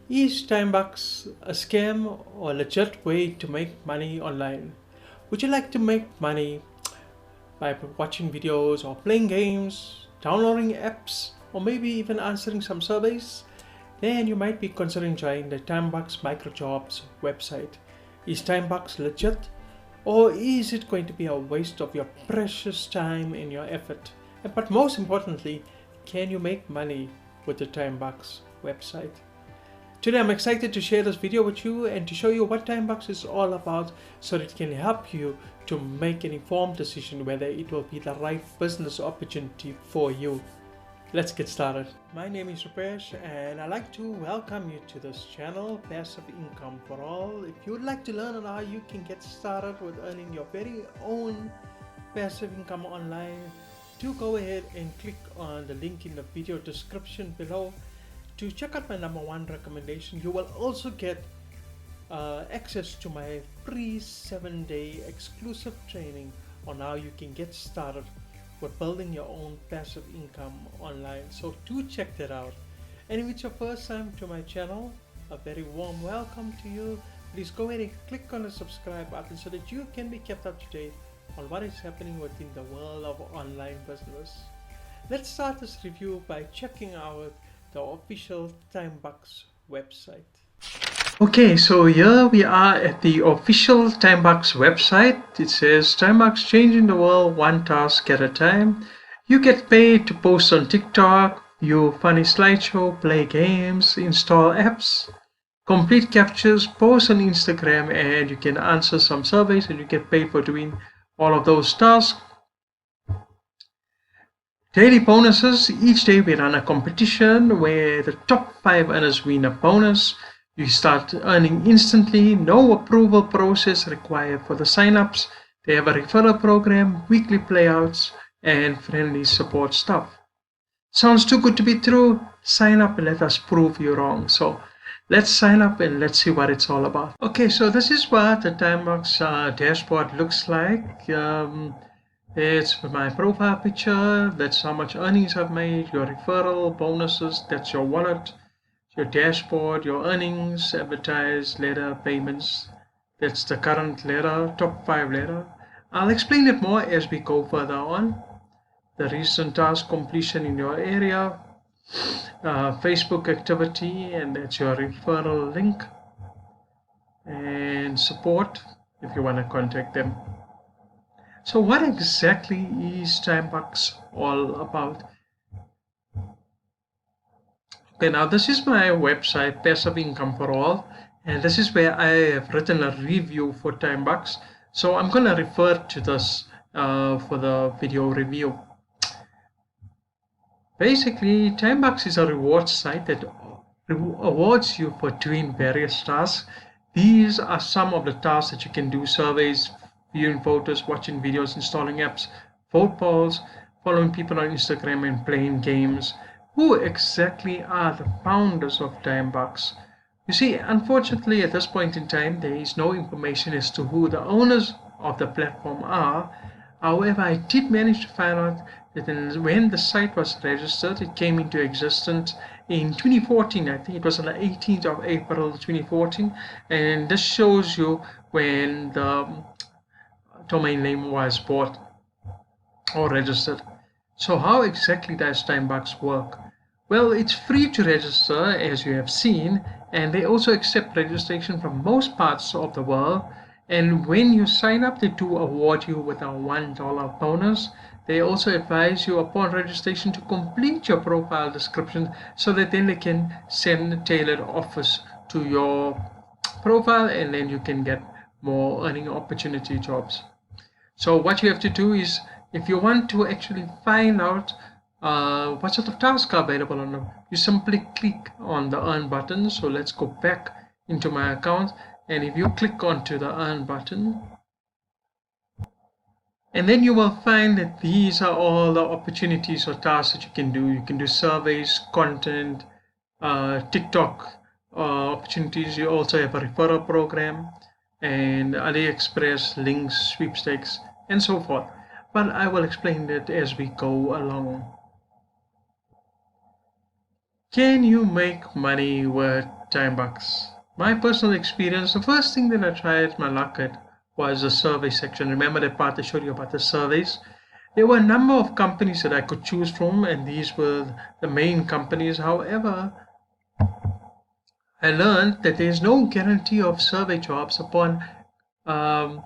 Is TimeBucks a scam or a legit way to make money online? Would you like to make money by watching videos or playing games, downloading apps, or maybe even answering some surveys? Then you might be considering joining the TimeBucks MicroJobs website. Is TimeBucks legit, or is it going to be a waste of your precious time and your effort? But most importantly, can you make money with the TimeBucks website? Today I'm excited to share this video with you and to show you what TimeBucks is all about so that it can help you to make an informed decision whether it will be the right business opportunity for you. Let's get started. My name is Rupesh and I'd like to welcome you to this channel, Passive Income for All. If you would like to learn on how you can get started with earning your very own passive income online, do go ahead and click on the link in the video description below to check out my #1 recommendation. You will also get access to my free 7-day exclusive training on how you can get started with building your own passive income online. So do check that out. And if it's your first time to my channel, a very warm welcome to you. Please go ahead and click on the subscribe button so that you can be kept up to date on what is happening within the world of online business. Let's start this review by checking out the official TimeBucks website. Okay, so here we are at the official TimeBucks website. It says TimeBucks changing the world one task at a time. You get paid to post on TikTok, view funny slideshow, play games, install apps, complete captures, post on Instagram, and you can answer some surveys and you get paid for doing all of those tasks. Daily bonuses. Each day we run a competition where the top 5 earners win a bonus. You start earning instantly. No approval process required for the sign-ups. They have a referral program, weekly playouts, and friendly support staff. Sounds too good to be true? Sign up and let us prove you wrong. So let's sign up and let's see what it's all about. Okay, so this is what the TimeBucks dashboard looks like. It's my profile picture, that's how much earnings I've made, your referral, bonuses, that's your wallet, your dashboard, your earnings, advertised, letter, payments, that's the current letter, top 5 letter. I'll explain it more as we go further on. The recent task completion in your area, Facebook activity, and that's your referral link, and support if you want to contact them. So what exactly is TimeBucks all about? Okay, now this is my website, Passive Income for All, and this is where I have written a review for TimeBucks. So I'm going to refer to this for the video review. Basically, TimeBucks is a reward site that awards you for doing various tasks. These are some of the tasks that you can do: surveys, viewing photos, watching videos, installing apps, vote polls, following people on Instagram, and playing games. Who exactly are the founders of TimeBucks? You see, unfortunately, at this point in time, there is no information as to who the owners of the platform are. However, I did manage to find out that when the site was registered, it came into existence in 2014. I think it was on the 18th of April 2014, and this shows you when the domain name was bought or registered. So how exactly does TimeBucks work? Well, it's free to register, as you have seen, and they also accept registration from most parts of the world. And when you sign up, they do award you with a $1 bonus. They also advise you upon registration to complete your profile description so that then they can send tailored offers to your profile, and then you can get more earning opportunity jobs. So what you have to do is, if you want to actually find out what sort of tasks are available on them, you simply click on the earn button. So let's go back into my account, and if you click onto the earn button, and then you will find that these are all the opportunities or tasks that you can do. You can do surveys, content, TikTok opportunities. You also have a referral program, and AliExpress, links, sweepstakes, and so forth. But I will explain that as we go along. Can you make money with TimeBucks. My personal experience, the first thing that I tried my luck at was the survey section. Remember that part I showed you about the surveys? There were a number of companies that I could choose from, and these were the main companies. However, I learned that there is no guarantee of survey jobs upon um,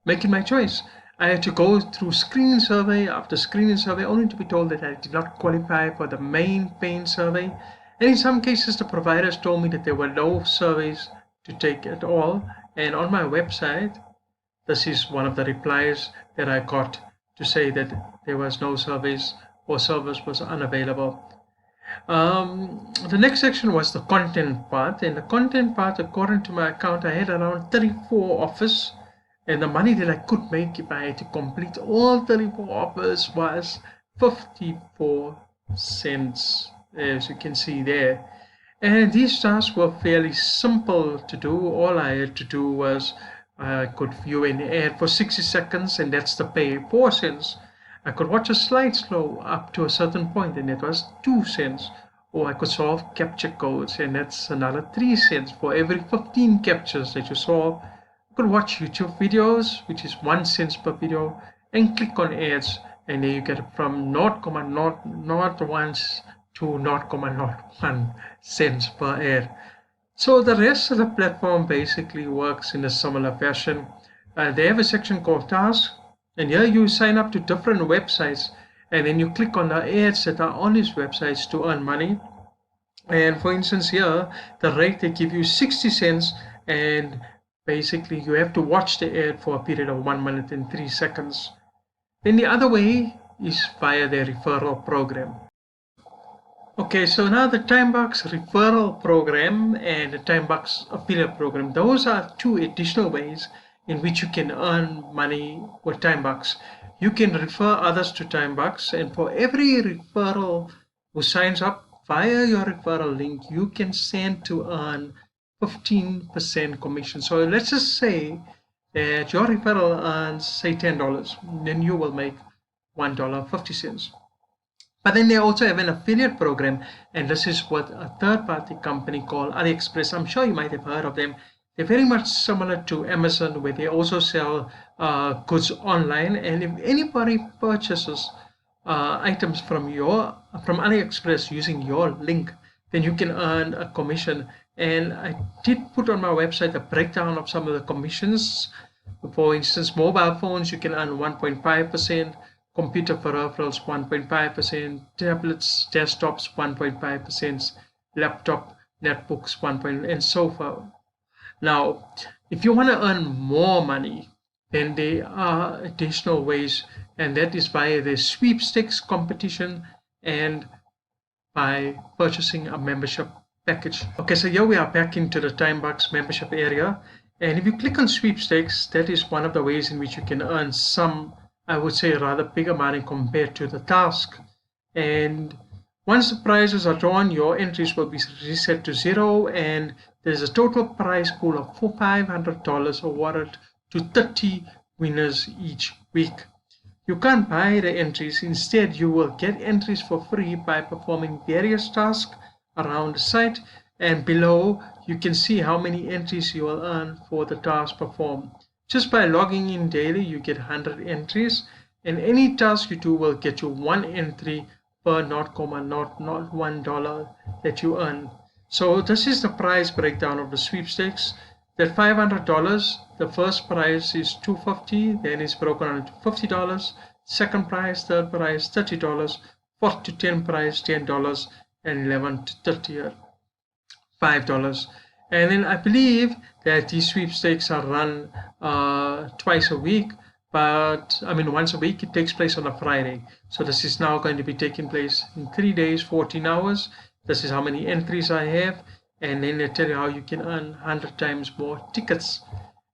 making my choice. I had to go through screening survey after screening survey only to be told that I did not qualify for the main paying survey. And in some cases, the providers told me that there were no surveys to take at all. And on my website, this is one of the replies that I got to say that there was no surveys or service was unavailable. The next section was the content part, and the content part, according to my account, I had around 34 offers, and the money that I could make if I had to complete all 34 offers was 54 cents, as you can see there. And these tasks were fairly simple to do. All I had to do was I could view an ad for 60 seconds, and that's the pay, 4 cents. I could watch a slideshow up to a certain point, and it was 2 cents. Or I could solve capture codes, and that's another 3 cents for every 15 captures that you solve. You could watch YouTube videos, which is 1 cent per video, and click on ads, and there you get from 0.01 to 0.01 cents per ad. So the rest of the platform basically works in a similar fashion. They have a section called tasks, and here you sign up to different websites, and then you click on the ads that are on these websites to earn money. And for instance, here the rate they give you 60 cents, and basically you have to watch the ad for a period of 1 minute and 3 seconds. Then the other way is via their referral program. Okay, so now the TimeBucks referral program and the TimeBucks affiliate program, those are two additional ways in which you can earn money with TimeBucks. You can refer others to TimeBucks, and for every referral who signs up via your referral link, you can stand to earn 15% commission. So let's just say that your referral earns, say, $10, then you will make $1.50. But then they also have an affiliate program, and this is what a third-party company called AliExpress. I'm sure you might have heard of them. They're very much similar to Amazon, where they also sell goods online. And if anybody purchases items from AliExpress using your link, then you can earn a commission. And I did put on my website a breakdown of some of the commissions. For instance, mobile phones, you can earn 1.5%. Computer peripherals 1.5%, tablets, desktops 1.5%, laptop, netbooks 1%, and so forth. Now, if you want to earn more money, then there are additional ways, and that is via the Sweepstakes Competition and by purchasing a membership package. Okay, so here we are back into the TimeBucks membership area, and if you click on Sweepstakes, that is one of the ways in which you can earn some, I would say, rather bigger money compared to the task. And once the prizes are drawn, your entries will be reset to 0, and there's a total prize pool of $500 awarded to 30 winners each week. You can't buy the entries. Instead, you will get entries for free by performing various tasks around the site, and below you can see how many entries you will earn for the task performed. Just by logging in daily, you get 100 entries, and any task you do will get you 1 entry per $0.01 that you earn. So this is the prize breakdown of the sweepstakes. That $500, the first prize is $250, then it's broken down into $50, second prize, third prize, $30, fourth to 10 prize, $10, and 11 to 30, $5. And then I believe that these sweepstakes are run twice a week, but I mean once a week. It takes place on a Friday. So this is now going to be taking place in 3 days, 14 hours. This is how many entries I have, and then they tell you how you can earn 100 times more tickets.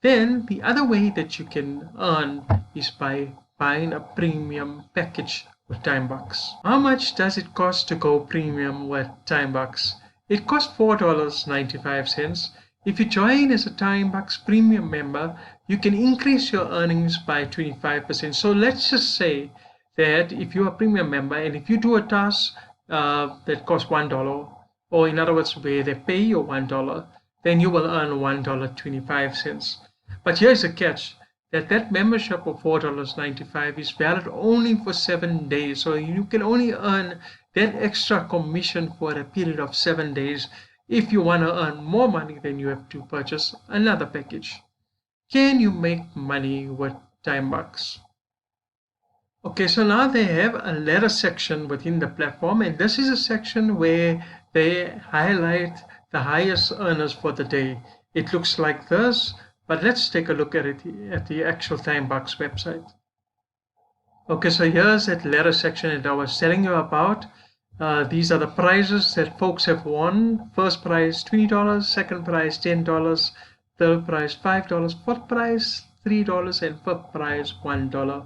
Then the other way that you can earn is by buying a premium package with TimeBucks. How much does it cost to go premium with TimeBucks? It costs $4.95. If you join as a TimeBucks premium member, you can increase your earnings by 25%. So let's just say that if you're a premium member and if you do a task that costs $1, or in other words, where they pay you $1, then you will earn $1.25. But here's the catch, that membership of $4.95 is valid only for 7 days. So you can only earn that extra commission for a period of 7 days. If you want to earn more money, then you have to purchase another package. Can you make money with TimeBucks? Okay, so now they have a letter section within the platform, and this is a section where they highlight the highest earners for the day. It looks like this, but let's take a look at it at the actual TimeBucks website. Okay, so here's that letter section that I was telling you about. These are the prizes that folks have won. First prize $20, second prize $10, third prize $5, fourth prize $3, and fifth prize $1.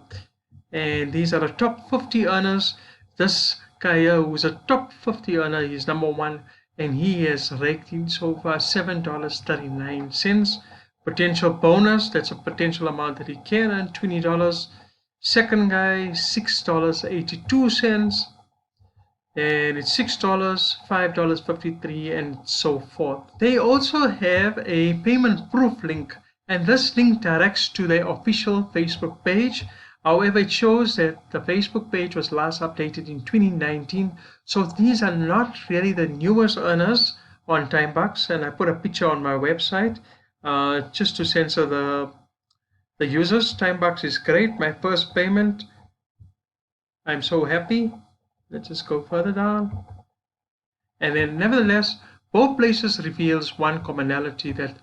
And these are the top 50 earners. This guy here, who's a top 50 earner, he's number one, and he has raked in so far $7.39. Potential bonus, that's a potential amount that he can earn, $20. Second guy, $6.82, and it's $6, $5.53, and so forth. They also have a payment proof link, and this link directs to their official Facebook page. However, it shows that the Facebook page was last updated in 2019, so these are not really the newest earners on TimeBucks, and I put a picture on my website just to censor the users. TimeBucks is great. My first payment, I'm so happy. Let's just go further down. And then nevertheless, both places reveals one commonality, that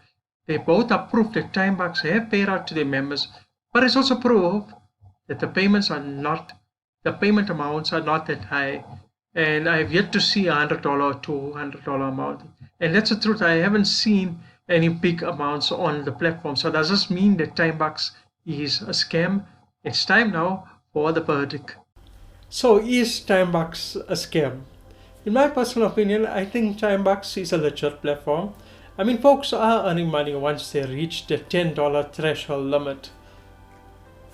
they both are proof that TimeBucks have paid out to their members, but it's also proof that the payment amounts are not that high. And I have yet to see $100 or $200 amount. And that's the truth. I haven't seen any big amounts on the platform. So does this mean that TimeBucks is a scam? It's time now for the verdict. So is TimeBucks a scam? In my personal opinion, I think TimeBucks is a legit platform. I mean, folks are earning money once they reach the $10 threshold limit.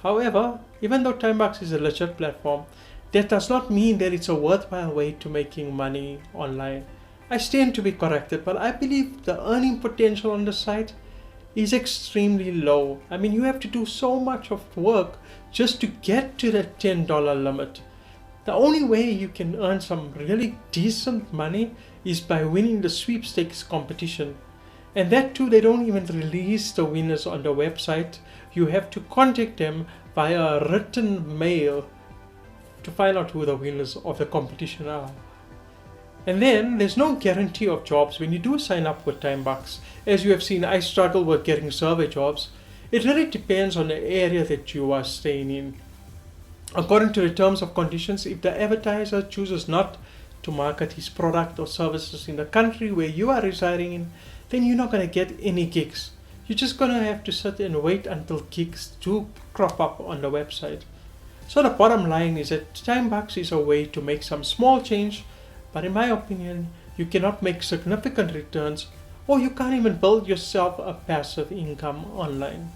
However, even though TimeBucks is a legit platform, that does not mean that it's a worthwhile way to making money online. I stand to be corrected, but I believe the earning potential on the site is extremely low. I mean, you have to do so much of work just to get to the $10 limit. The only way you can earn some really decent money is by winning the Sweepstakes competition. And that too, they don't even release the winners on the website. You have to contact them via written mail to find out who the winners of the competition are. And then there's no guarantee of jobs when you do sign up with TimeBucks. As you have seen, I struggle with getting survey jobs. It really depends on the area that you are staying in. According to the terms of conditions, if the advertiser chooses not to market his product or services in the country where you are residing in, then you're not going to get any gigs. You're just going to have to sit and wait until gigs do crop up on the website. So the bottom line is that TimeBucks is a way to make some small change, but in my opinion, you cannot make significant returns, or you can't even build yourself a passive income online.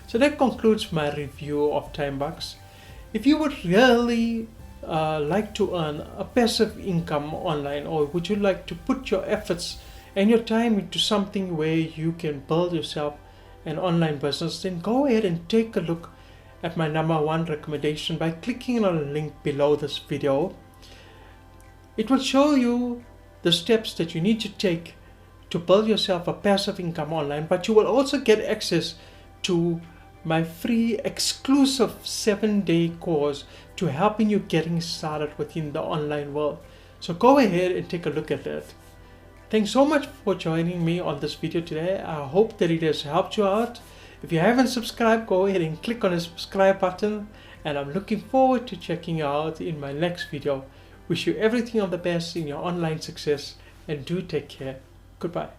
So that concludes my review of TimeBucks. If you would really like to earn a passive income online, or would you like to put your efforts and your time into something where you can build yourself an online business, then go ahead and take a look at my #1 recommendation by clicking on the link below this video. It will show you the steps that you need to take to build yourself a passive income online, but you will also get access to my free exclusive 7-day course to helping you getting started within the online world. So go ahead and take a look at that. Thanks so much for joining me on this video today. I hope that it has helped you out. If you haven't subscribed, go ahead and click on the subscribe button, and I'm looking forward to checking you out in my next video. Wish you everything of the best in your online success, and do take care. Goodbye.